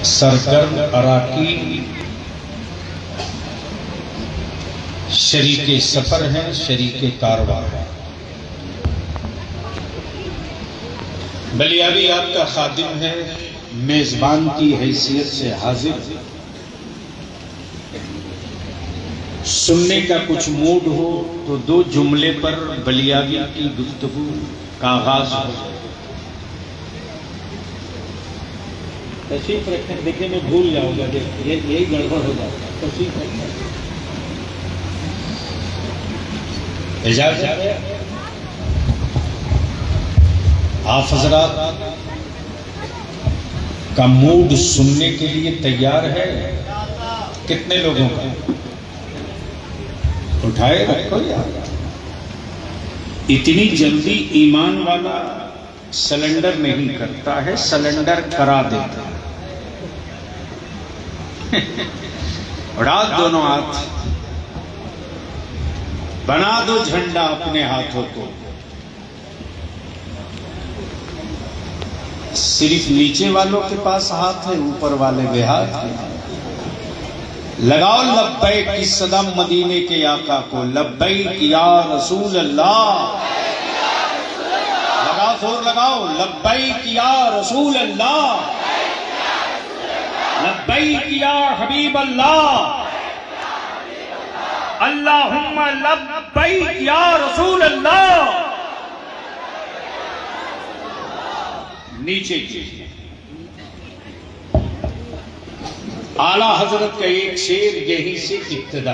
सरगर्म अराकीन शरीके सफर हैं, शरीके कारवां। बलियावी आपका खादिम है, मेजबान की हैसियत से हाजिर। सुनने का कुछ मूड हो तो दो जुमले पर बलियावी की गुफ्तगू का आगाज हो। तशरीफ रखें, देखने में भूल जाओगे, यही गड़बड़ हो जाता है। तशरीफ रखें। इजाजत आप हजरात का मूड सुनने के लिए तैयार है? कितने लोगों का? उठाए रखो यार। इतनी जल्दी ईमान वाला सिलेंडर नहीं करता है, सिलेंडर करा देता है। उड़ा दोनों हाथ, बना दो झंडा अपने हाथों को। सिर्फ नीचे वालों के पास हाथ है, ऊपर वाले बेहाथ हैं। लगाओ लब्बैक की सदा मदीने के आका को, लब्बैक या रसूल अल्लाह। लगाओ, जोर लगाओ, लब्बैक या रसूल अल्लाह, लब्बैक या हबीब अल्लाह, अल्लाहुम्मा लब्बैक या रसूल अल्लाह। नीचे की आला हजरत का एक शेर यहीं से इब्तिदा।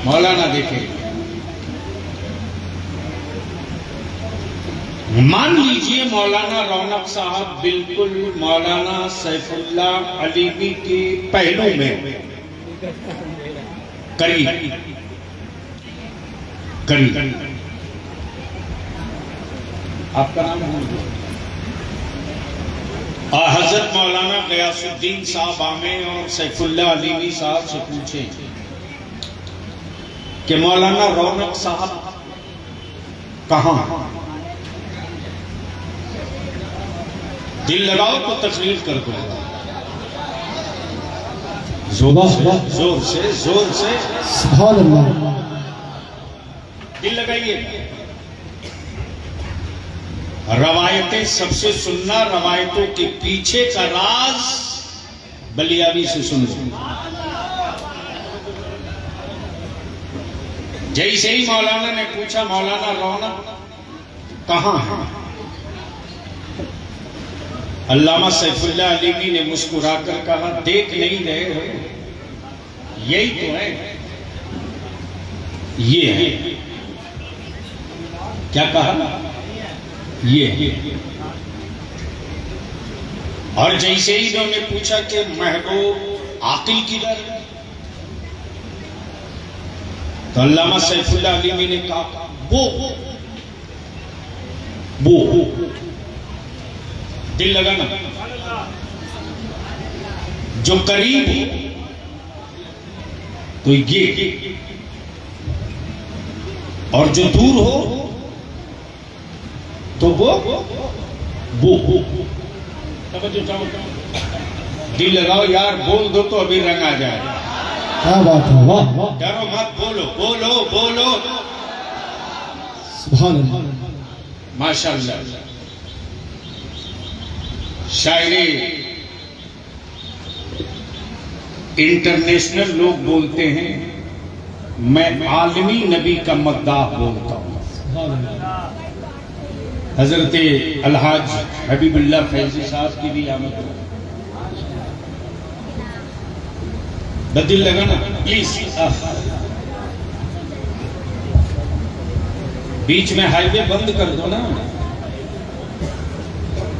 मौलाना देखे, मान लीजिए मौलाना रौनक साहब बिल्कुल मौलाना सैफुल्लाह अलीवी के पहलू में करीब आपका नाम है? हजरत मौलाना गयासुद्दीन साहब आमे और सैफुल्लाह अलीवी साहब से पूछे कि मौलाना रौनक साहब कहां? दिल लगाओ तो तकलीफ कर दो। जोर से सुभान अल्लाह। दिल लगाइए। रवायतें सबसे सुनना, रवायतों के पीछे का राज बलियावी से सुन। जैसे ही मौलाना ने पूछा मौलाना रौनक कहां है, अल्लामा सैफुल्लाह अलीवी ने मुस्कुराकर कहा, देख नहीं रहे हो, यही तो है, ये है। क्या कहा? ये है। और जैसे ही इन्होंने पूछा कि महबूब आकिल किधर, तो अल्लामा सैफुल्लाह अलीवी ने कहा, वो दिल लगाना, जो करीब हो तो ये, और जो दूर हो तो वो दिल लगाओ यार, बोल दो तो अभी रंग आ जाए। क्या बात है, वाह वाह। डरो मत, बोलो बोलो बोलो। सुभान अल्लाह, माशाअल्लाह। शायरी इंटरनेशनल लोग बोलते हैं, मैं आलमी नबी का मद्दाह बोलता हूं। हजरत अलहाज हबीबुल्लाह फैजी साहब की भी आमद हो। बदिल लगाना प्लीज। बीच में हाईवे बंद कर दो ना,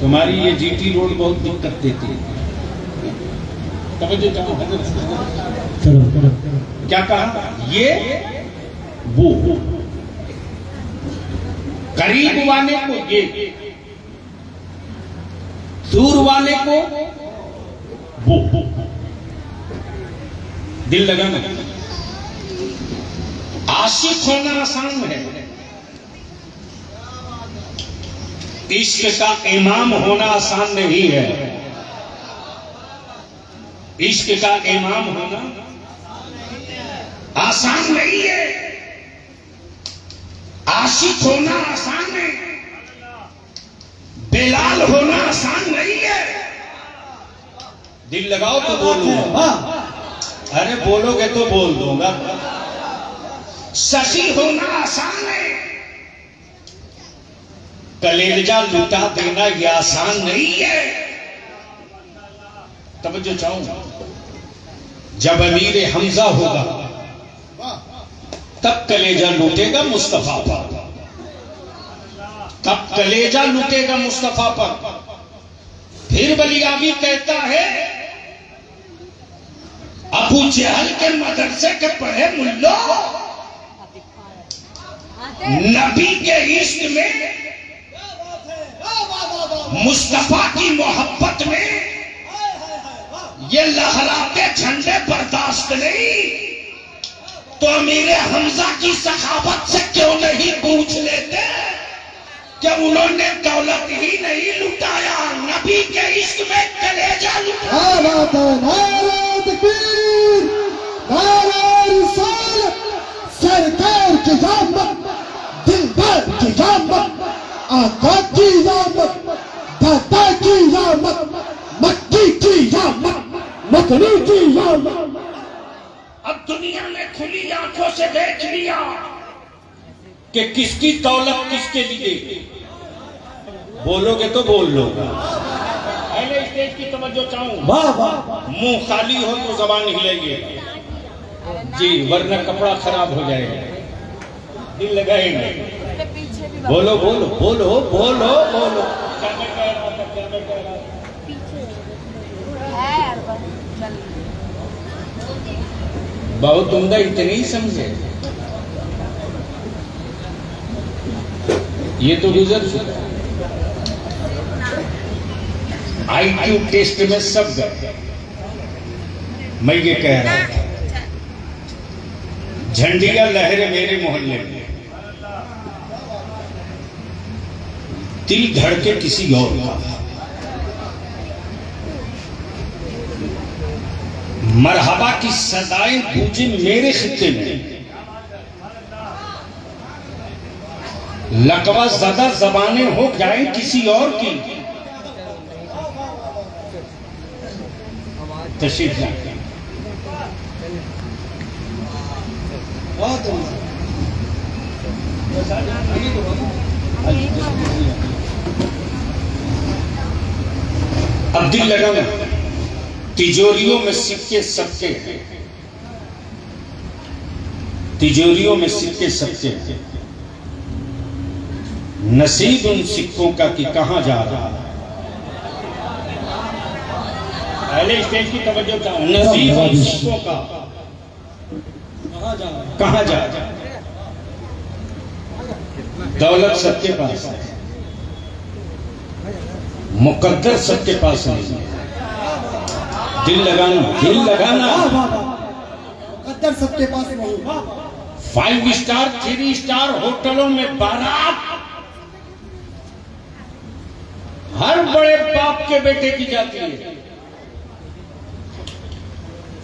तुम्हारी ये जीटी रोड बहुत दिक्कत देती है। क्या कहा? ये वो करीब वाले को ये, दूर वाले को वो। दिल लगाना। आशिक होना आसान है, इश्क का इमाम होना आसान नहीं है। इश्क का इमाम होना आसान नहीं है। आशिक होना आसान है, बेलाल होना आसान नहीं है। दिल लगाओ तो बोलो, अरे बोलोगे तो बोल दूंगा। शशि होना आसान है, कलेजा लुटा देना यह आसान नहीं है। तब जो चाहूं, जब अमीर हमजा होगा तब कलेजा लूटेगा मुस्तफा पर, तब कलेजा लूटेगा मुस्तफा पर। फिर बलियाबी कहता है, अबू जहल के मदरसे के पढ़े मुल्लो नबी के इश्क में, मुस्तफा की मोहब्बत में ये लहराते झंडे बर्दाश्त नहीं। तो अमीर हमजा की सखावत से क्यों नहीं पूछ लेते कि उन्होंने दौलत ही नहीं लुटाया, नबी के इश्क में कलेजा लुटाया। नारे तकबीर, नारे रिसालत, सरकार की जामत, दिलदार की जामत, आका की जामत, दाता की जामत, मक्की की जामत, मकनी की जामत। अब दुनिया ने खुली आंखों से देख लिया कि किसकी दौलत किसके लिए। बोलोगे तो बोल लो। पहले स्टेज की तवज्जो चाहूं। वाह वाह, मुंह खाली हो तो जबान हिलाइए जी, वरना कपड़ा खराब हो जाएगा। दिल लगाएंगे। बोलो बोलो बोलो बोलो बोलो। क्या मैं कह रहा था, क्या मैं कह रहा था? बहुत उम्दा इतने ही समझे, ये तो गुजर चुका। IQ टेस्ट में सब गए। मैं ये कह रहा था, झंडिया लहरे मेरे मोहल्ले में, दिल धड़के किसी और का, मरहबा की सदाएं गूंजे मेरे खित्ते में, लकवा ज़दा ज़बानें हो जाएं किसी और की। तशरीफ लाएं। अब दिल लगाना, तिजोरियों में सिक्के सबके हैं, तिजोरियों में सिक्के सबके हैं। नसीब उन सिक्कों का कि कहां जा रहा है। पहले स्टेज की तवज्जो चाहूं। नसीब उन सिक्कों का कहां जा रहा है। दौलत सबके पास है, मुकद्दर सबके पास नहीं है। दिल लगाना, दिल लगाना। मुकद्दर सबके पास नहीं। 5 स्टार 3 स्टार होटलों में बारात हर बड़े बाप के बेटे की जाती है,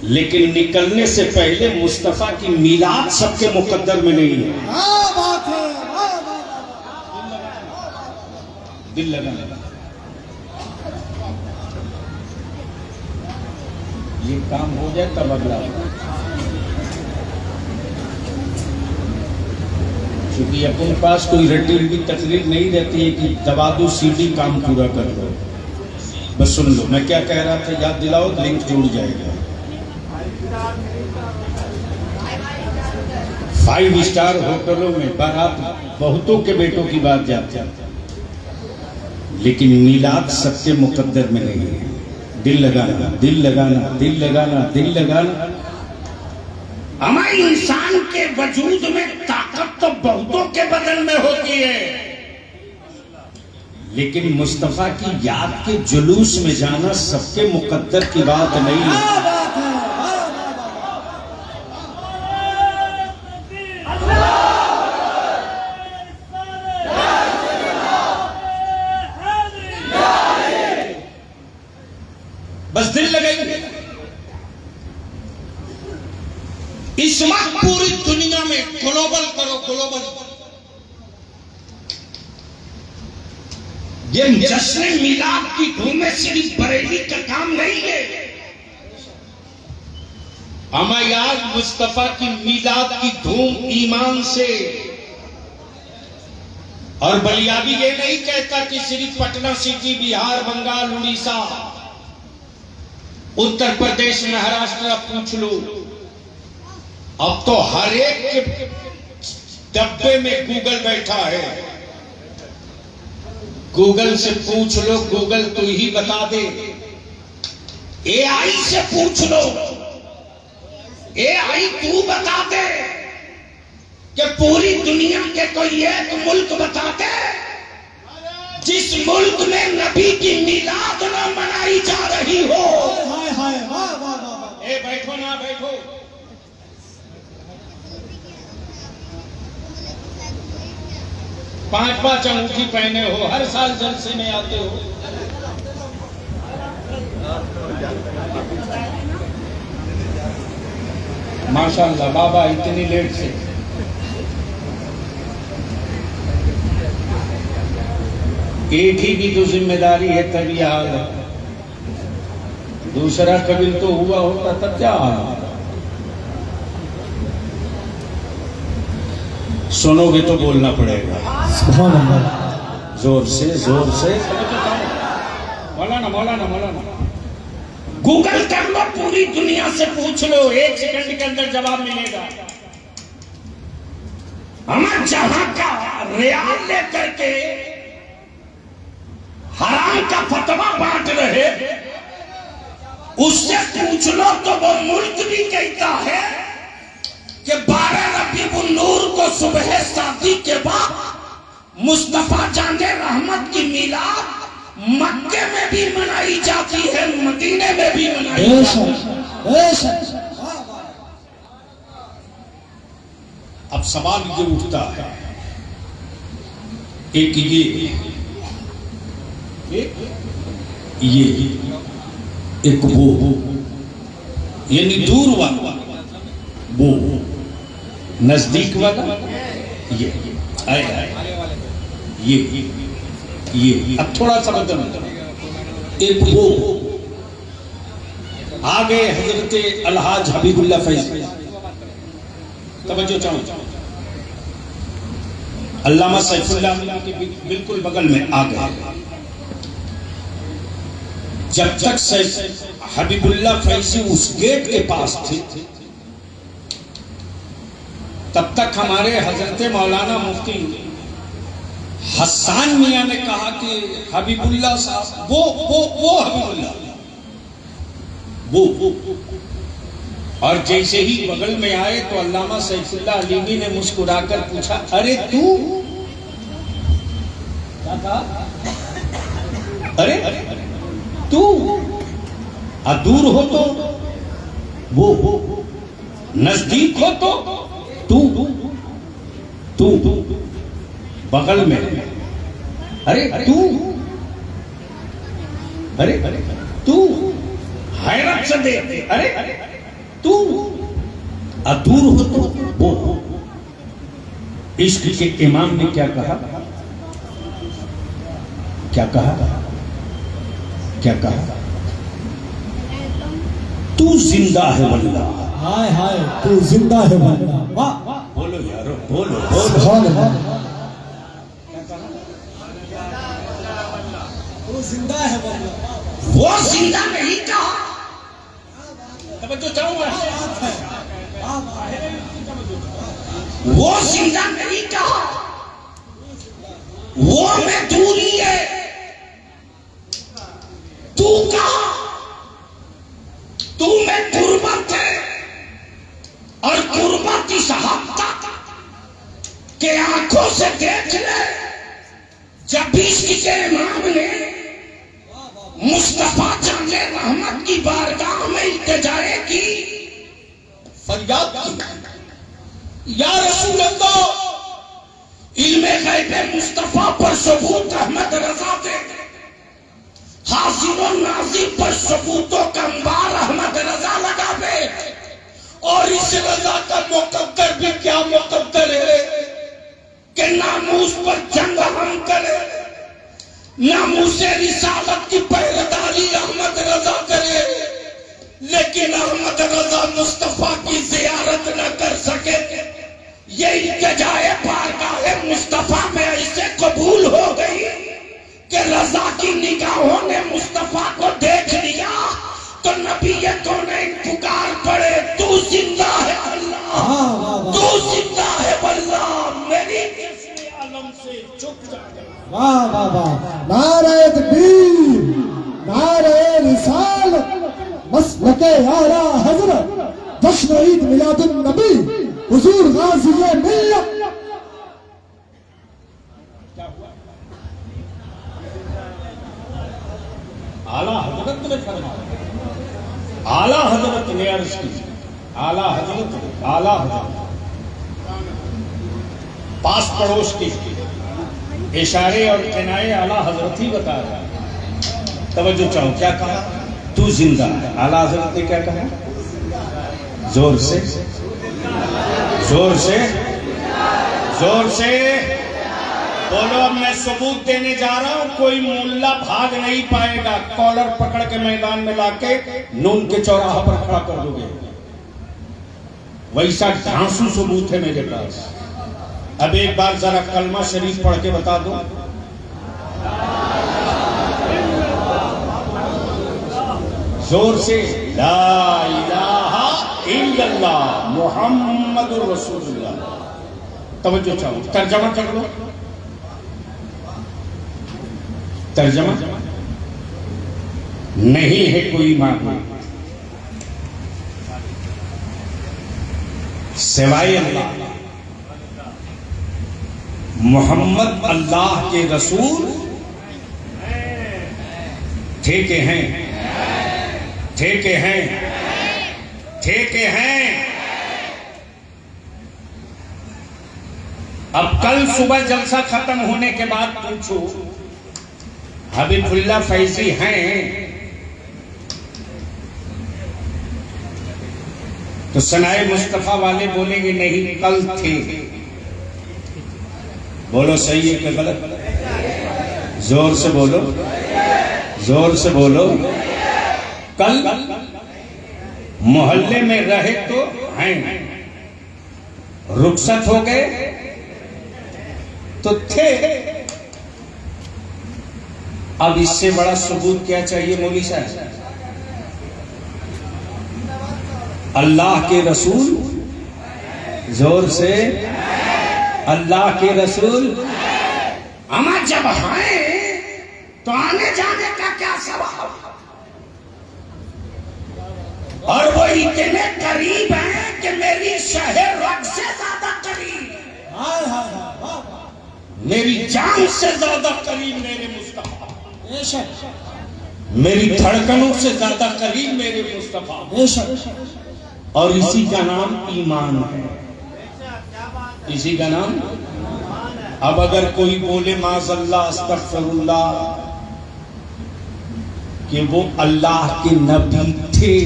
लेकिन निकलने से पहले मुस्तफा की मिलाद सबके मुकद्दर में नहीं है। क्या बात है, दिल लगाना। ये काम हो जाए तब अगला। क्योंकि अपने पास कोई रटी हुई तकलीफ नहीं रहती है कि दबा दो सीधी काम पूरा कर दो। बस सुन लो मैं क्या कह रहा था, याद दिलाओ, लिंक जुड़ जाएगा। 5 स्टार होटलों में बारात बहुतों के बेटों की बात जाती है, लेकिन मिलाद सबके मुकद्दर में नहीं है। दिल लगाना, दिल लगाना, दिल लगाना, दिल लगाना। हमारे इंसान के वजूद में ताकत तो बहुतों के बदन में होती है, लेकिन मुस्तफा की याद के जुलूस में जाना सबके मुकद्दर की बात नहीं है। गमन। ये जश्न मिलाद की धूम सिर्फ बरेली का काम नहीं है। अमैयाज मुस्तफा की मिलाद की धूम ईमान से। और बलियाबी ये नहीं कहता कि सिर्फ पटना सिटी, बिहार, बंगाल, उड़ीसा, उत्तर प्रदेश, महाराष्ट्र पूछ लो। अब तो हर एक के डब्बे में गूगल बैठा है। गूगल से पूछ लो, गूगल तू ही बता दे। एआई से पूछ लो, एआई तू बता दे कि पूरी दुनिया के कोई एक मुल्क बता दे जिस मुल्क में नबी की मिलाद न मनाई जा रही हो। हाय हाय वाह वाह वाह। ए बैठो ना बैठो। पांच अंगूठी पहने हो, हर साल जलसे में आते हो। माशाअल्लाह बाबा इतनी लेट से। एक ही की तो जिम्मेदारी है तभी हाल है। दूसरा कभी तो हुआ होता तब क्या हाल। सुनोगे तो बोलना पड़ेगा। सुभान अल्लाह। जोर से जोर से। मौलाना मौलाना मौलाना गूगल कर लो, पूरी दुनिया से पूछ लो, 1 सेकंड के अंदर जवाब मिलेगा। हम जहां का रियाल लेकर के हराम का फतवा बांट रहे, उससे पूछ लो तो वो मुल्क भी कहता है कि 12 रबीउल नूर को सुबह शादी के बाद मुस्तफा जाने रहमत की मिलाद मक्के में भी मनाई जाती है, मदीने में भी मनाई जाती है। अब सवाल ये उठता है, एक ये एक वो, यानी दूर वाला, वो नजदीक वाला, ये ये अब थोड़ा सा बदल। एक वो आ गए हजरत अलहाज हबीबुल्लाह फैज़ी। तवज्जो चाहूं, अल्लामा सैफुल्लाह के बिल्कुल बगल में आ गए। जब तक हबीबुल्लाह फैज़ी उस गेट के पास थे, तब तक हमारे हजरत मौलाना मुफ्ती हसन मियां ने कहा कि हबीबुल्लाह साहब, वो हबीबुल्लाह, वो। और जैसे ही बगल में आए तो अल्लामा सैफुल्लाह अलीमी ने मुस्कुराकर पूछा, अरे तू? क्या कहा? अरे तू? दूर हो तो वो, नजदीक हो तो तू, बगल में, अरे तू, अरे तू, हैरत से देखते, अरे तू, दूर हो तो वो। इश्क के इमाम ने क्या कहा? क्या कहा? क्या कहा? तू जिंदा है वल्लाह। हाय हाय, तू जिंदा है वल्लाह। वाह, बोलो यारो, बोलो। सुभान अल्लाह। तू जिंदा है वल्लाह। वो जिंदा नहीं कहा। तवज्जो चाहूंगा, वो जिंदा नहीं कहा, वो में दूरी है। तू कहा, तू में कुर्बत है, और कुर्बत इस हद तक के आंखों से देख ले। जब इसके इमाम ने मुस्तफा जाने रहमत की बारगाह में इल्तिजाए की, फरियाद की, या रसूल अल्लाह, इल्मे गैब मुस्तफा पर सबूत अहमद रजा दे, हाजिर और नाजिर पर सबूतों का अंबार अहमद रजा लगा दे, और इस रजा का मुकद्दर भी क्या मुकद्दर है। नामूस पर जंग हम करे, नामूस रिसालत की पहरेदारी अहमद रजा करे, लेकिन अहमद रजा मुस्तफा की जियारत न कर सके। ये इल्तिजाए बारगाहे मुस्तफा में ऐसे कबूल हो गई कि रजा की निगाहों ने मुस्तफा को देख लिया तो नबी ये कौनैन पुकार पड़े, तू जिंदा है अल्लाह, तू जिंदा है अल्लाह, मेरी आलम से चुप जा गया। वाह वाह वाह, नारे तकबीर, नारे रिसालत, मसलके आला हजरत, जश्न ईद मिलादुन नबी, हुजूर गाज़ी मिल्लत। आला हजरत ने फरमाया, आला हजरत ने अर्ज की, आला हजरत, आला हजरत पास पड़ोस की इशारे और किनाए आला हजरत ही बता रहा है। तवज्जो चाहो, क्या कहा? तू जिंदा है। आला हजरत ने क्या कहा? जोर से, जोर से, जोर से बोलो। अब मैं सबूत देने जा रहा हूं, कोई मुल्ला भाग नहीं पाएगा। कॉलर पकड़ के मैदान में लाके नून के चौराहा पर खड़ा कर दोगे, वैसा ढांसू सबूत है मेरे पास। अब एक बार जरा कलमा शरीफ पढ़ के बता दो। जोर से, ला इलाहा इल्लल्लाह मुहम्मदुर रसूलुल्लाह। तवज्जो चाहो, तर्जमा कर लो। तर्जमा नहीं है कोई माना सिवाय अल्लाह, मोहम्मद अल्लाह के रसूल थे के हैं, थे के हैं, थे के हैं। अब कल सुबह जलसा खत्म होने के बाद पूछो हबीबुल्लाह फैजी हैं तो सनाए मुस्तफा वाले बोलेंगे नहीं, कल थे। बोलो सही है कि गलत? जोर से बोलो, जोर से बोलो। कल मोहल्ले में रहे तो हैं, रुखसत हो गए तो थे। अब इससे बड़ा सबूत क्या चाहिए मौली साहब? अल्लाह के रसूल, जोर से, अल्लाह के रसूल। अमा जब हैं तो आने जाने का क्या सवाल? और वो इतने करीब हैं कि मेरी शहर रग से ज्यादा करीब, हाय हाय हाय, वाह वाह, मेरी जान से ज्यादा करीब मेरे मुस्तफा, बेशक मेरी धड़कनों से ज्यादा करीब मेरे मुस्तफा। बेशक। और इसी का नाम ईमान है, इसी का नाम। अब अगर कोई बोले माज़अल्लाह अस्तग़फिरुल्लाह कि वो अल्लाह के नबी थे,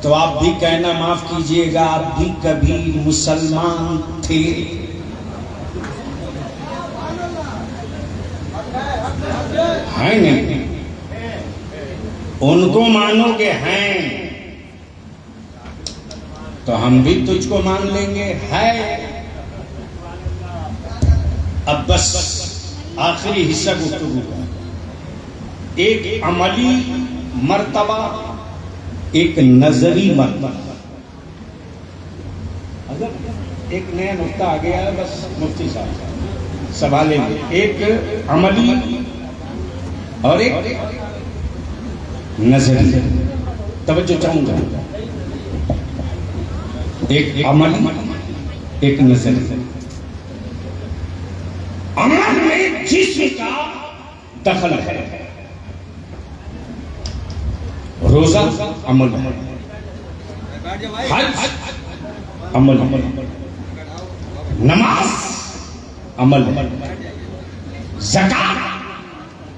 तो आप भी कहना माफ कीजिएगा, आप भी कभी मुसलमान थे। है नहीं? उनको मानोगे हैं तो हम भी तुझको मान लेंगे है। अब बस आखिरी हिस्सा गुफ्तगू का, एक अमली मर्तबा, एक नजरी मर्तबा। अगर एक नया नुक्ता आ गया है, बस मुफ्ती साहब संभालेंगे। एक अमली और एक नजरी। तवज्जो चाहूंगा, एक अमली, एक नजरी। अमल में जिस्म का दखल है, रोजा अमल है, हज अमल है, नमाज अमल है, ज़कात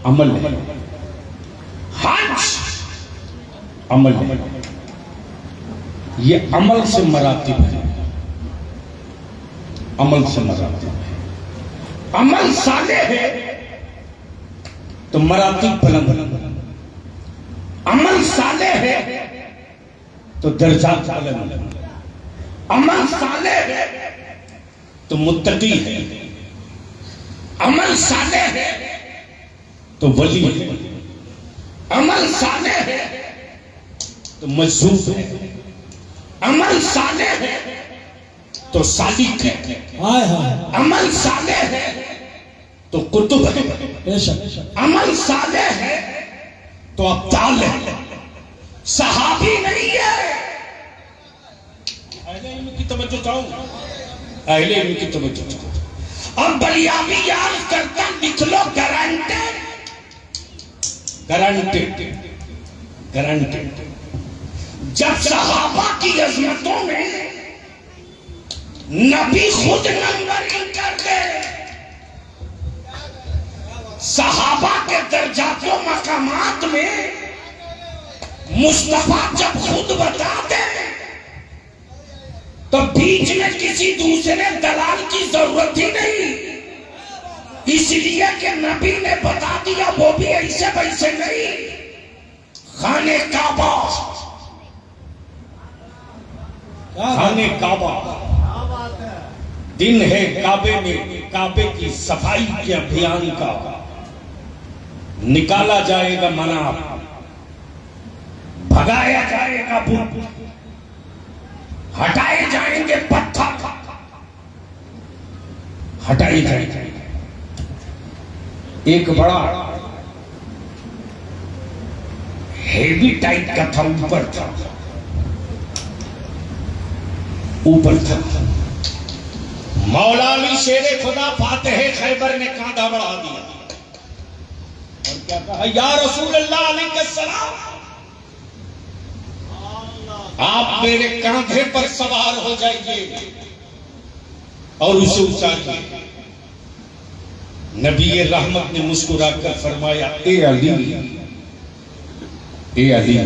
अमल है, हज अमल है। ये अमल से मरातिब है। अमल से मराती है। अमल साले है तो मराती पलंग, अमल साले है तो दर्जात पलंग, अमल साले है तो मुत्तकी है, अमल साले है तो वली है, अमल साले है तो मजसूब है, अमल साले है तो सालिक है, हाय हाय अमल साले है तो कुतुब है, बेशक अमल साले है तो अब्दाल है, सहाबी नहीं है। अहले इल्म की तवज्जो चाहूं, अहले इल्म की तवज्जो चाहूं। अब बलियाबी याद करता लिख लो गारंटेड, गारंटेड, गारंटेड। जब सहाबा की अजमतों में नबी खुद नंबरिंग कर दे, सहाबा के दर्जातों मकामात में मुस्तफा जब खुद बता दे तो बीच में किसी दूसरे दलाल की जरूरत ही नहीं, इसलिए कि नबी ने बता दिया, वो भी ऐसे वैसे नहीं। खाने काबा, खाने काबा दिन है काबे में, काबे की सफाई के अभियान का निकाला जाएगा मना, भगाया जाएगा भूत, हटाए जाएंगे पत्थर, हटाए जाएंगे। एक बड़ा हेवी टाइप का था, ऊपर था, ऊपर था। मौला अली शेरे खुदा फातेह खैबर ने कांधा बढ़ा दिया और क्या कहा, या रसूल अल्लाह अलैहिस्सलाम, आप मेरे कांधे पर सवार हो जाइए और उसे उतारिए। नबी रहमत ने मुस्कुराकर फरमाया, ए अली, ए अली,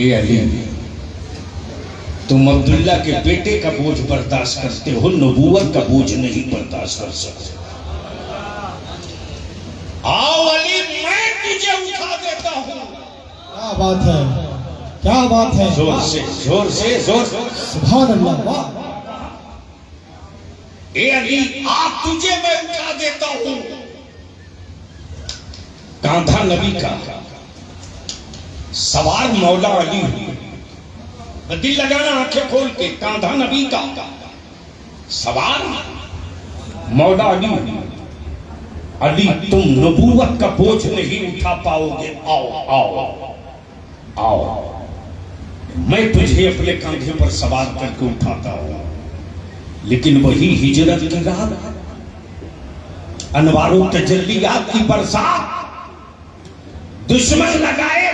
ए अली, तुम अब्दुल्ला के बेटे का बोझ बर्दाश्त करते हो, नबूवत का बोझ नहीं बर्दाश्त कर सकते। आओ अली, मैं तुझे उठा देता हूं। क्या बात है, क्या बात है, जोर से, जोर से, जोर से। सुभान अल्लाह, वाह। ए अली, आप तुझे मैं उठा देता हूं। कांधा नबी का, सवार मौला अली, दिल लगाना आंखें खोल के, कांधा नबी का, सवार मौला अली। अली, तुम नबूवत का बोझ नहीं उठा पाओगे, आओ आओ आओ, मैं तुझे अपने कांधे पर सवार करके उठाता हूं। लेकिन वही हिजरत की रात, अनवारों तजल्लियात की बरसात, दुश्मन लगाए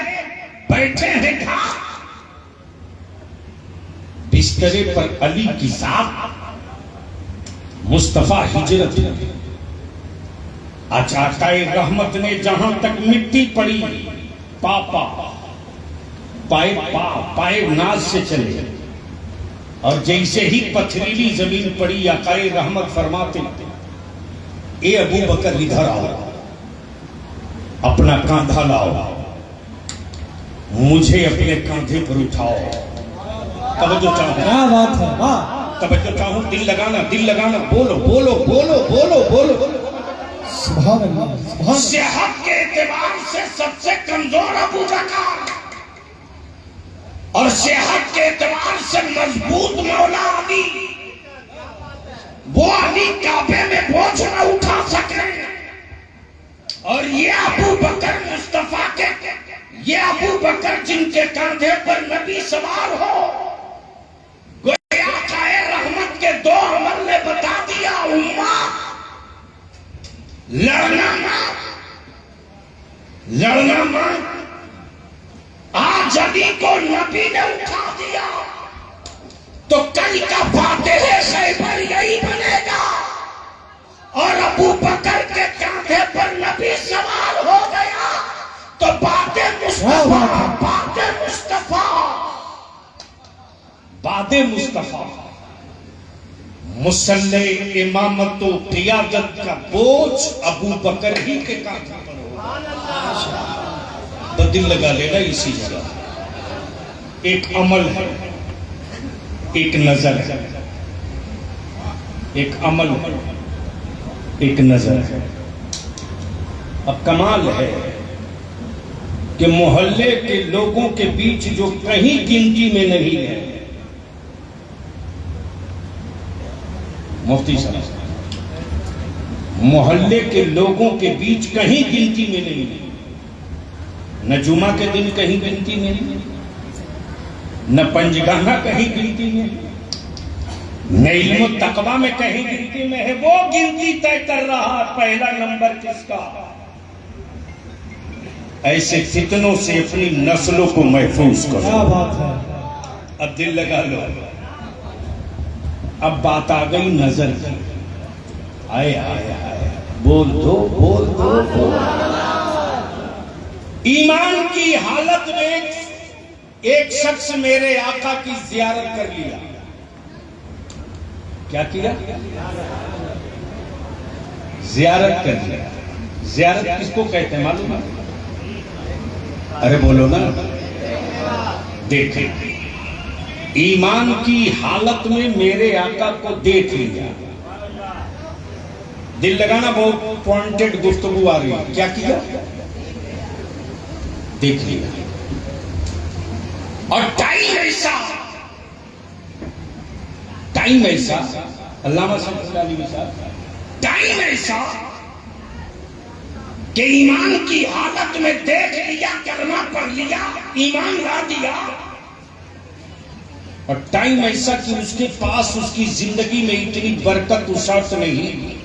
बैठे हैं घात, बिस्तरे पर अली की साथ, मुस्तफा हिजरत। अचाकाए रहमत ने जहां तक मिट्टी पड़ी, पापा पाए पाए नाज से चले, और जैसे ही पथरीली जमीन पड़ी, आकाए रहमत फरमाते, ए अबू बकर इधर आओ, अपना कांधा लाओ, मुझे अपने कांधे पर उठाओ। तवज्जो चाहूं, क्या बात है, वाह। तवज्जो चाहूं, दिल लगाना, दिल लगाना, बोलो बोलो बोलो बोलो बोलो। सुभान अल्लाह, सुभान अल्लाह। सेहत के एतबार से सबसे कमजोर अबू बकर और सेहत के एतबार से मजबूत मौला अली। वो अली काबे में बोझ न उठा सके, और ये अबू बकर मुस्तफा के, ये अबू बकर जिनके कांधे पर नबी सवार हो, गोया खाए रहमत के दो अमल ने बता दिया, उम्मा लड़ना मत, लड़ना मत। आज अली को नबी ने उठा दिया तो कल का फातेह खैबर यही बनेगा, और अबू बकर के कांधे पर नबी सवार हो गया तो बाते मुस्तफा, बाते मुस्तफा, बाते मुस्तफा। मुसल्ले इमामत व क़ियादत का बोझ अबू बकर ही के कांधों पर होगा। तो दिल लगा लेना इसी जगह। एक अमल है, एक नजर है, एक अमल है, एक नजर है। अब कमाल है कि मोहल्ले के लोगों के बीच जो कहीं गिनती में नहीं है, मुफ्ती साहब, मोहल्ले के लोगों के बीच कहीं गिनती में नहीं है। न जुमा के दिन कहीं गिनती में नहीं, न पंजगाना कहीं गिनती में, न इल्म तकवा में कहीं गिनती में है। वो गिनती तय कर रहा पहला नंबर किसका। ऐसे फितनों से अपनी नस्लों को महफूज करो। क्या बात है। अब दिल लगा लो। अब बात आ गई नजर की। आए आए आए, बोल दो बोल दो बोल। ईमान की हालत में एक शख्स मेरे आका की जियारत कर लिया। क्या किया? जियारत कर लिया। जियारत किसको कहते हैं मालूम है? अरे बोलो ना। देखे, ईमान की हालत में मेरे आका को देख लिया। दिल लगाना, बहुत पॉइंटेड गुफ्तगू आ रही है। क्या किया? देख लिया। और टाइम ऐसा अल्लामा साहब, टाइम ऐसा कि ईमान की हालत में देख लिया, कलमा पढ़ लिया, ईमान ला दिया। और टाइम ऐसा कि उसके पास उसकी जिंदगी में इतनी बरकत उसात नहीं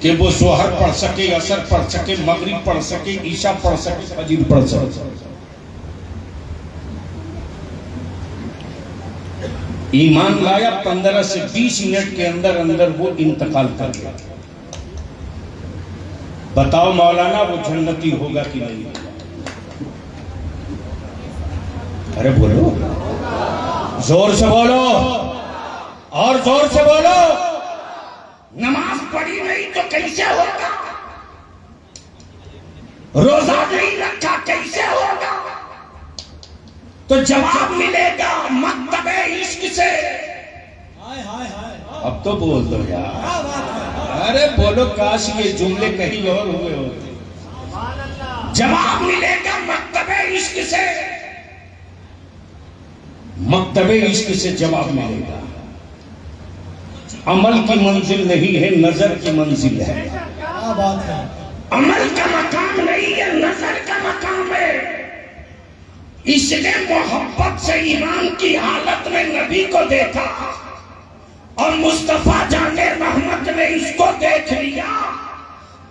कि वो जोहर पढ़ सके, असर पढ़ सके, मगरिब पढ़ सके, ईशा पढ़ सके, फजर पढ़ सके। ईमान लाया, 15 से 20 मिनट के अंदर अंदर वो इंतकाल कर गया। बताओ मौलाना, वो जन्नती होगा कि नहीं? अरे बोलो, जोर से बोलो, और जोर से बोलो। नमाज पढ़ी नहीं तो कैसे होगा? रोजा नहीं रखा कैसे होगा? तो जवाब मिलेगा मक्तबे इश्क से। हाय हाय हाय। अब तो बोल दो यार। अरे बोलो, काश ये जुमले कहीं और हुए होते। जवाब मिलेगा मक्तबे इश्क से। मक्तबे इश्क से जवाब मिलेगा। अमल की मंजिल नहीं है, नजर की मंजिल है। क्या बात है। अमल का मकाम नहीं है, नजर का मकाम है। इसने मोहब्बत से ईमान की हालत में नबी को देखा और मुस्तफा जाने रहमत ने इसको देख लिया।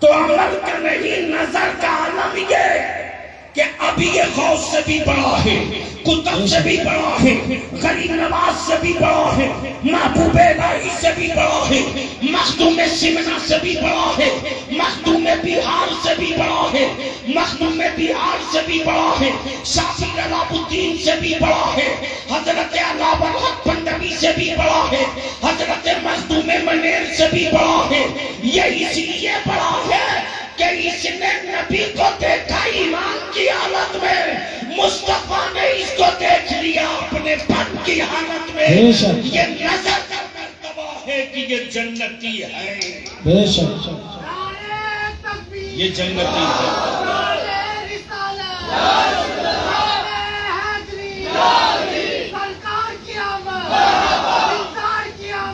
तो अमल का नहीं, नजर का आलम ये कि अभी ये गौस से भी बड़ा है, कुतुब से भी बड़ा है, गरीब नवाज से भी बड़ा है, महबूबे इलाही से भी बड़ा है, मखदूम सिमना से भी बड़ा है, मखदूम बिहार से भी बड़ा है, मखदूम बिहार से भी बड़ा है, शाफी अलाउद्दीन से भी बड़ा है, हजरत अलाउल हक पंडवी से भी बड़ा है, हजरत मखदूम मनेर से भी बड़ा है। ये इसलिए बड़ा है कि इसने नबी को देखा ईमान की हालत में, मुस्तफा ने इसको देख लिया अपने पन की हालत में। ये नजर का मर्तबा है कि ये जन्नती है। बेशक ये जन्नती है।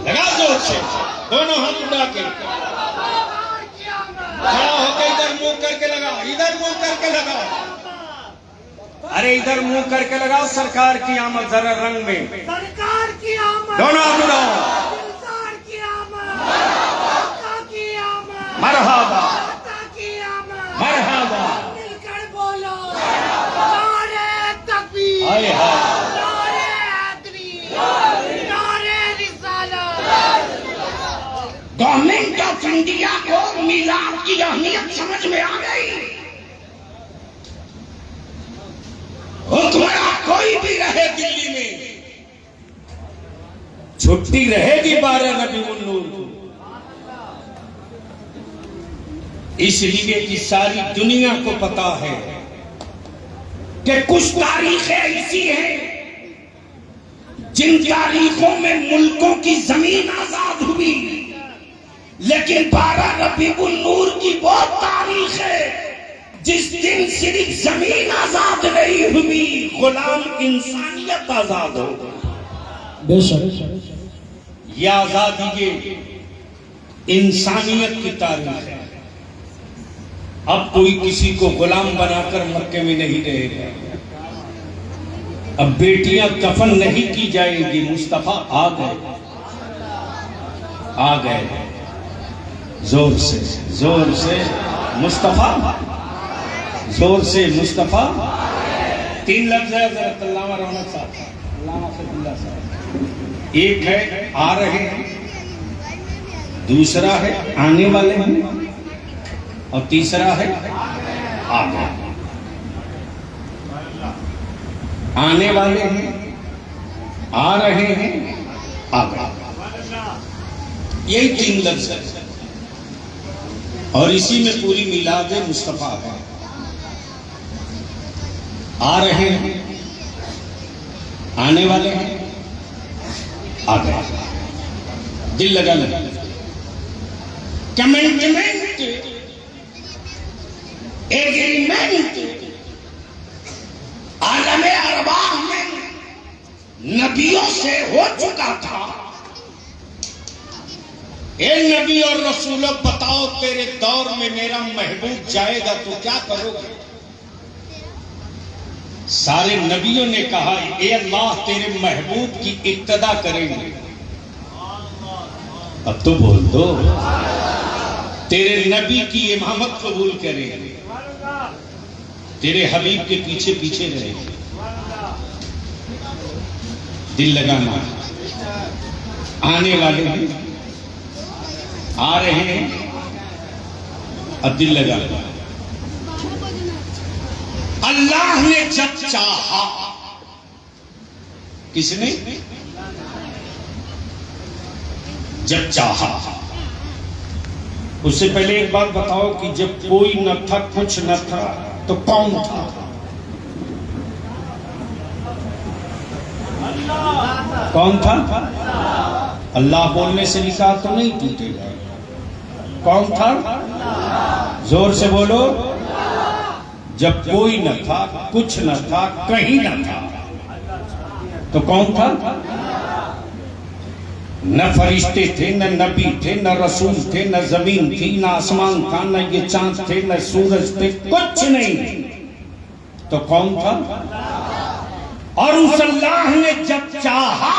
लगा जोर से, दोनों हाथ उठा के, खड़ा होकर इधर मुंह करके लगाओ, इधर मुंह करके लगाओ। अरे इधर मुंह करके लगाओ। सरकार की आमद जरा रंग में, सरकार की आमद, दोनों हाथ उठाओ। सरकार की आमद, माता की आमद, मरहबा माता की आमद, मरहबा। मिलकर बोलो नारे तकबीर, हाय हाय, नारे हैदरी, नारे रिसालत। गवर्नमेंट ऑफ इंडिया को मिलाद की अहमियत समझ में आ गई। हुक्मरान कोई भी रहे दिल्ली में, छुट्टी रहेगी 12 रबीउल नूर को, इसलिए कि सारी दुनिया को पता है कि कुछ तारीखें ऐसी हैं जिन तारीखों में मुल्कों की जमीन आजाद हुई, लेकिन 12 रबीउल नूर की वो तारीख है जिस दिन सिर्फ जमीन आजाद नहीं हुई, गुलाम इंसानियत आजाद हो गई। बेशक यह आजादी ये इंसानियत की तारीख है। अब कोई किसी को गुलाम बनाकर मक्के में नहीं रहेगा। अब बेटियां कफन नहीं की जाएगी, मुस्तफा आ गए जोर से मुस्तफा, जोर से मुस्तफा। 3 लफ्ज है हज़रत अल्लामा रौनक साहब, अल्लामा सैफुल्लाह साहब। एक है आ रहे हैं, दूसरा है आने वाले हैं, और तीसरा है आ गए। आने वाले हैं, आ रहे हैं, आ गए, यही 3 लफ्ज है और इसी में पूरी मिलाद मुस्तफा है। आ रहे हैं, आने वाले हैं, आ गए। दिल लगा लगा कमिटमेंट, एग्रीमेंट आलमे अरबाह में नबियों से हो चुका था। ए नबी और रसूलों, बताओ तेरे दौर में मेरा महबूब जाएगा तो क्या करोगे? सारे नबियों ने कहा, ए अल्लाह तेरे महबूब की इक्तदा करेंगे। अब तो बोल दो, तेरे नबी की इमामत कबूल करेंगे, तेरे हबीब के पीछे पीछे रहेंगे। दिल लगाना, आने वाले हैं, आ रहे हैं, अब दिल लगा। अल्लाह ने जब चाहा, किसने? जब चाहा। उससे पहले एक बात बताओ कि जब कोई न था, कुछ न था, तो कौन था? कौन था? अल्लाह बोलने से निकाह तो नहीं टूटेगा। कौन था? जोर से बोलो। जब कोई न था, कुछ न था, कहीं न था, तो कौन था? न फरिश्ते थे, न नबी थे, न रसूल थे, न जमीन थी, न आसमान था, न ये चांद थे, न सूरज थे, कुछ नहीं। तो कौन था? और उस अल्लाह ने जब चाहा,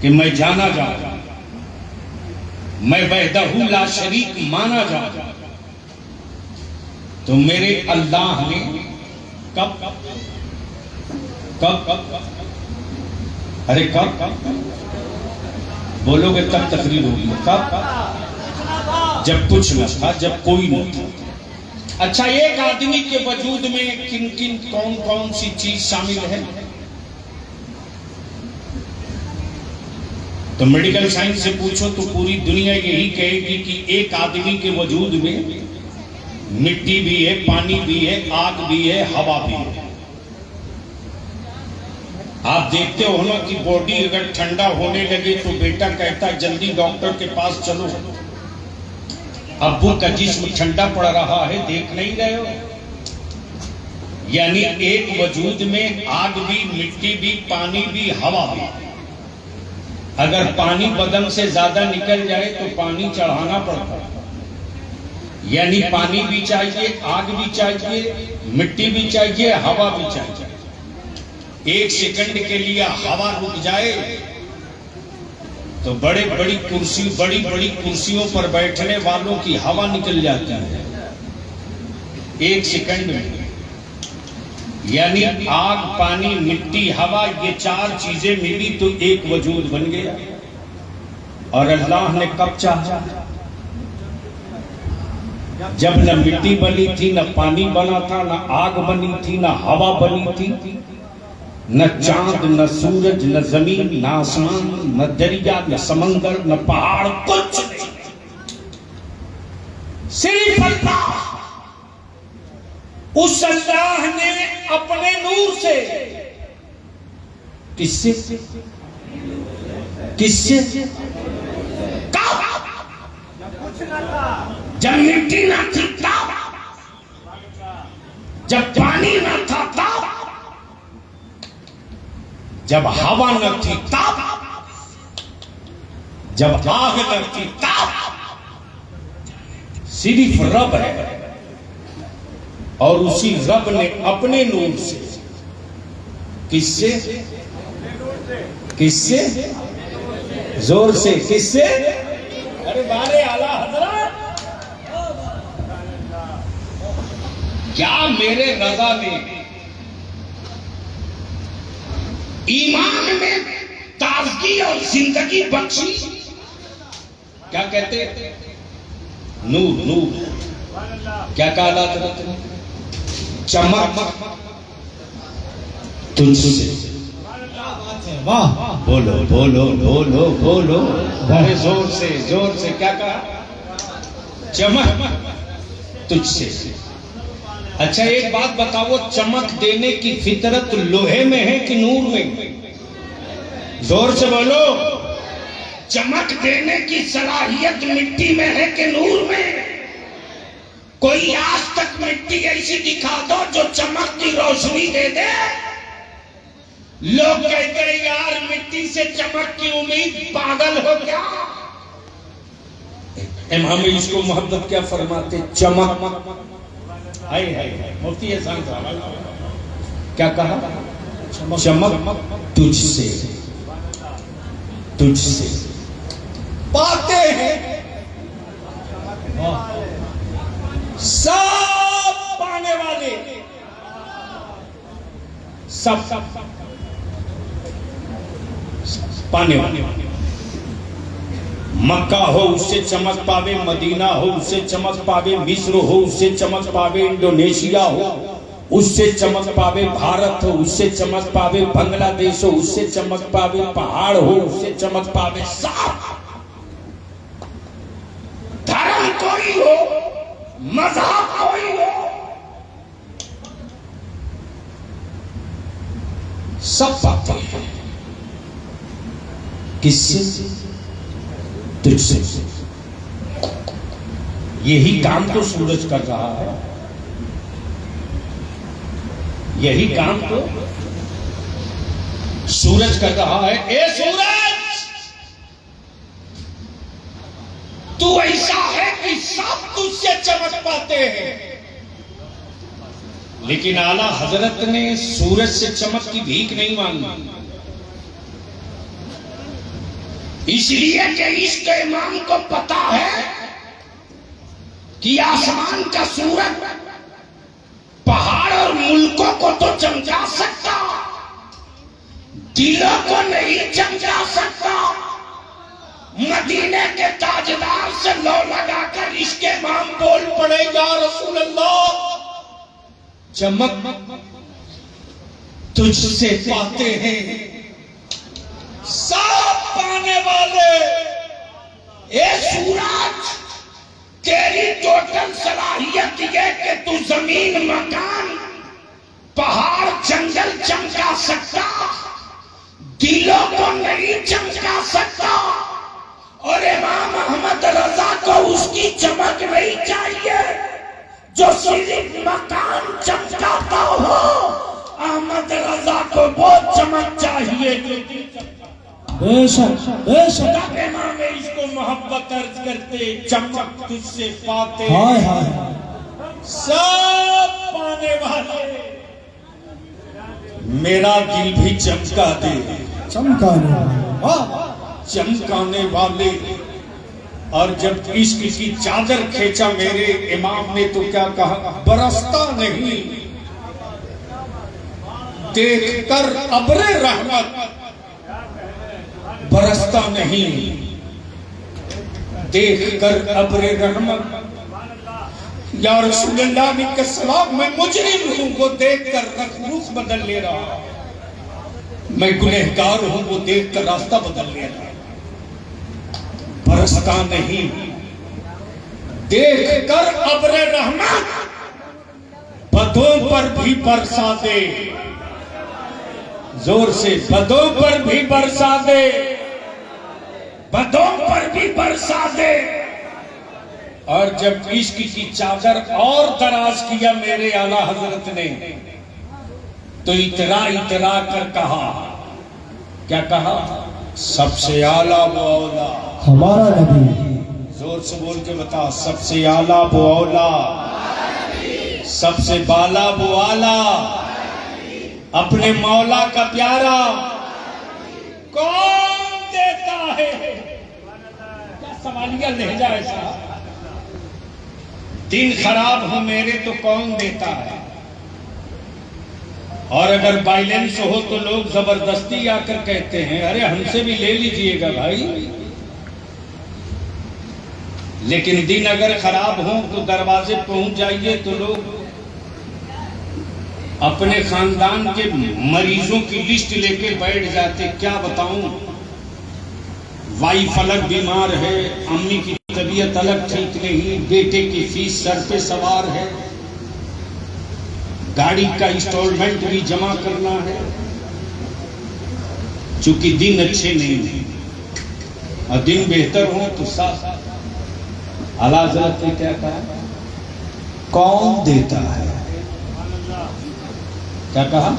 कि मैं जाना जाऊं, मैं वहदहू ला शरीक माना जाऊं, तो मेरे अल्लाह ने कब अरे कब बोलोगे तब तकरीर होगी। कब? जब कुछ न था, जब कोई न था। अच्छा, एक आदमी के वजूद में किन किन कौन कौन सी चीज शामिल है? तो मेडिकल साइंस से पूछो तो पूरी दुनिया यही कहेगी कि एक आदमी के वजूद में मिट्टी भी है, पानी भी है, आग भी है, हवा भी है। आप देखते हो ना कि बॉडी अगर ठंडा होने लगे तो बेटा कहता है जल्दी डॉक्टर के पास चलो, अब्बू का जिस्म ठंडा पड़ रहा है, देख नहीं रहे हो? यानी एक वजूद में आग भी, मिट्टी भी, पानी भी, हवा भी। अगर पानी बदन से ज्यादा निकल जाए तो पानी चढ़ाना पड़ता है। यानी पानी भी चाहिए, आग भी चाहिए, मिट्टी भी चाहिए, हवा भी चाहिए। एक सेकंड के लिए हवा रुक जाए तो बड़ी बड़ी कुर्सियों पर बैठने वालों की हवा निकल जाती है एक सेकंड में। यानी आग, पानी, मिट्टी, हवा, ये 4 चीजें मिली तो एक वजूद बन गया। और अल्लाह ने कब चाहा? जब न मिट्टी बनी थी, न पानी बना था, न आग बनी थी, न हवा बनी थी, न चांद, न सूरज, न जमीन, न आसमान, न दरिया, न समंदर, न पहाड़, कुछ नहीं। सिर्फ अल्लाह। उस अल्लाह ने अपने नूर से, किससे जब मिट्टी ना थी तब, जब पानी ना था तब, जब हवा न थी तब, जब आग न थी तब, सिर्फ रब है। और उसी रब ने अपने नूर से, किससे जोर से, किससे? अरे बारे आला हजरत, क्या मेरे रजा ने ईमान में ताजगी और जिंदगी बख्शी? क्या कहते? नूर, नूर। क्या कहा था? चमक तुझसे। वाह, बोलो बोलो बोलो बोलो, अरे जोर से क्या कहा? चमक तुझसे। अच्छा एक बात बताओ, चमक देने की फितरत लोहे में है कि नूर में? जोर से बोलो। चमक देने की सलाहियत मिट्टी में है कि नूर में? कोई आज तक मिट्टी ऐसी दिखा दो जो चमक की रोशनी दे दे। लोग कहते हैं यार मिट्टी से चमक की उम्मीद, पागल हो क्या? हम इसको मोहब्बत क्या फरमाते? चमक। हाय हाय, मुफ्ती एहसान साहब क्या कहा? चमक तुझसे, तुझसे पाते हैं सब पाने वाले, सब पाने वाले। मक्का हो उससे चमक पावे, मदीना हो उससे चमक पावे, मिस्र हो उससे चमक पावे, इंडोनेशिया हो उससे चमक पावे, भारत हो उससे चमक पावे, बांग्लादेश हो उससे चमक पावे, पहाड़ हो उससे चमक पावे। सब धर्म कोई हो, मजहब कोई हो, सब पाते हैं। किससे? तुझसे। यही काम तो सूरज कर रहा है, यही काम तो सूरज कर रहा है। ए सूरज, तू ऐसा है कि सब तुझसे चमक पाते हैं। लेकिन आला हजरत ने सूरज से चमक की भीख नहीं मांगी, इसलिए कि इश्क इमाम को पता है कि आसमान का सूरज पहाड़ और मुल्कों को तो चमका सकता, दिलों को नहीं चमका सकता। मदीने के ताजदार से लो लगाकर इश्क इमाम बोल पड़े, या रसूल अल्लाह चमक तुझसे पाते हैं सब पाने वाले। ए सूरज, तेरी टोटल सलाहियत ये कि तू जमीन, मकान, पहाड़, जंगल चमका सकता, दिलों को नहीं चमका सकता। और इमाम अहमद रजा को उसकी चमक नहीं चाहिए जो सिर्फ मकान चमकाता हो। अहमद रजा को वो चमक चाहिए। बेशक बेशक। इमाम इसको मोहब्बत अर्ज करते, चमक तुझसे पाते हाय हाय, सब पाने वाले। मेरा दिल भी चमका दे, चमकाने वाला, चमकाने वाले। और जब इश्क की चादर खींचा मेरे इमाम ने तो क्या कहा? बरसता नहीं देखकर अब्रे रहमत, बरसता नहीं देखकर अब्रे रहमत। या रसूलुल्लाह के सलाम, मैं मुजरिम हूं वो देखकर रुख बदल ले रहा, मैं गुनहगार हूं वो देखकर रास्ता बदल ले रहा। बरसता नहीं देखकर अब्र रहमत, बदों पर भी बरसा दे, जोर से बदों पर भी बरसा दे, बदों पर भी बरसा दे। और जब इश्क की चादर और दराज किया मेरे आला हजरत ने, तो इतरा इतरा कर कहा, क्या कहा? सबसे आला वो औला हमारा नबी। जोर से बोल के बता, सबसे आला वो औला, सबसे बाला वो आला, अपने मौला का प्यारा कौन देता है? क्या सवालिया लहजा ऐसा? दिन खराब हो मेरे तो कौन देता है? और अगर बैलेंस हो तो लोग जबरदस्ती आकर कहते हैं अरे हमसे भी ले लीजिएगा भाई। लेकिन दिन अगर खराब हो तो दरवाजे पहुंच जाइए तो लोग अपने खानदान के मरीजों की लिस्ट लेके बैठ जाते। क्या बताऊं, वाइफ अलग बीमार है, अम्मी की तबीयत अलग ठीक नहीं, बेटे की फीस सर पे सवार है, गाड़ी का इंस्टॉलमेंट भी जमा करना है। चूंकि दिन अच्छे नहीं है और दिन बेहतर हो तो साथ आला हज़रत ने क्या कहा? कौन देता है? क्या कहा?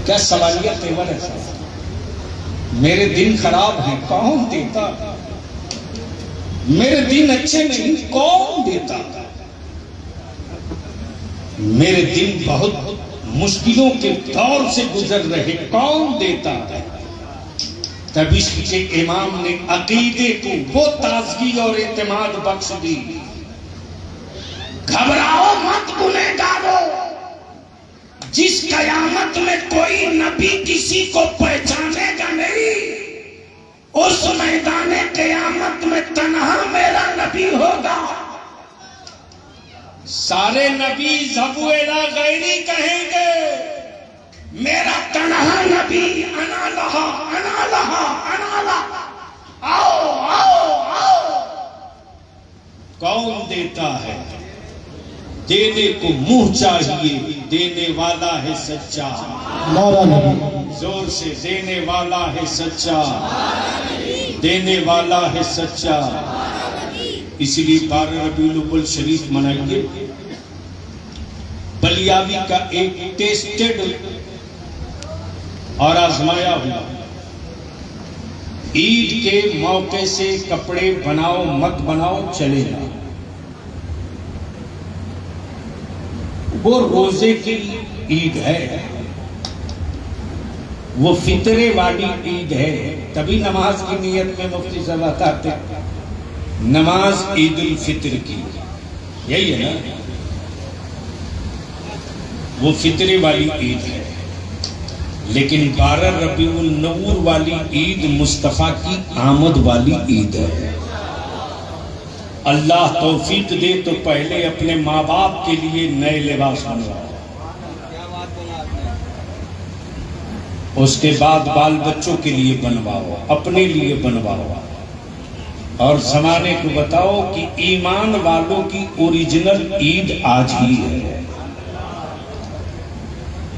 क्या सवालिया तेवर है साहब? मेरे दिन खराब हैं, कौन देता? मेरे दिन अच्छे नहीं, कौन देता? मेरे दिन बहुत मुश्किलों के दौर से गुजर रहे, कौन देता है? तब इसके इमाम ने अकीदे को वो ताजगी और एतमाद बख्श दी। घबराओ मत गुनहगारो, जिस कयामत में कोई नबी किसी को पहचानेगा नहीं, उस मैदान कयामत में तन्हा मेरा नबी होगा। सारे नबी ज़बूएला गैरी कहेंगे, मेरा तन्हा नबी अना लहा अना लहा अना लहा, आओ आओ आओ। कौन देता है? देने को मुंह चाहिए, देने वाला है सच्चा। हमारा नबी। जोर से, देने वाला है सच्चा, देने वाला है सच्चा। इसलिए 12 रबीउल अव्वल शरीफ मनाइए। बलियावी का एक टेस्टेड और आजमाया हुआ, ईद के मौके से कपड़े बनाओ मत बनाओ चलेगा, वो रोजे की ईद है, वो फितरे वाली ईद है। तभी नमाज की नियत में मुफ्ती साहब बताते नमाज ईद उल फितर की, यही है ना, वो फितरे वाली ईद है। लेकिन 12 रबीउल नूर वाली ईद मुस्तफा की आमद वाली ईद है। अल्लाह तौफीक दे तो पहले अपने माँ बाप के लिए नए लिबास बनवाओ, उसके बाद बाल बच्चों के लिए बनवाओ, अपने लिए बनवाओ, और जमाने को बताओ कि ईमान वालों की ओरिजिनल ईद आज ही है।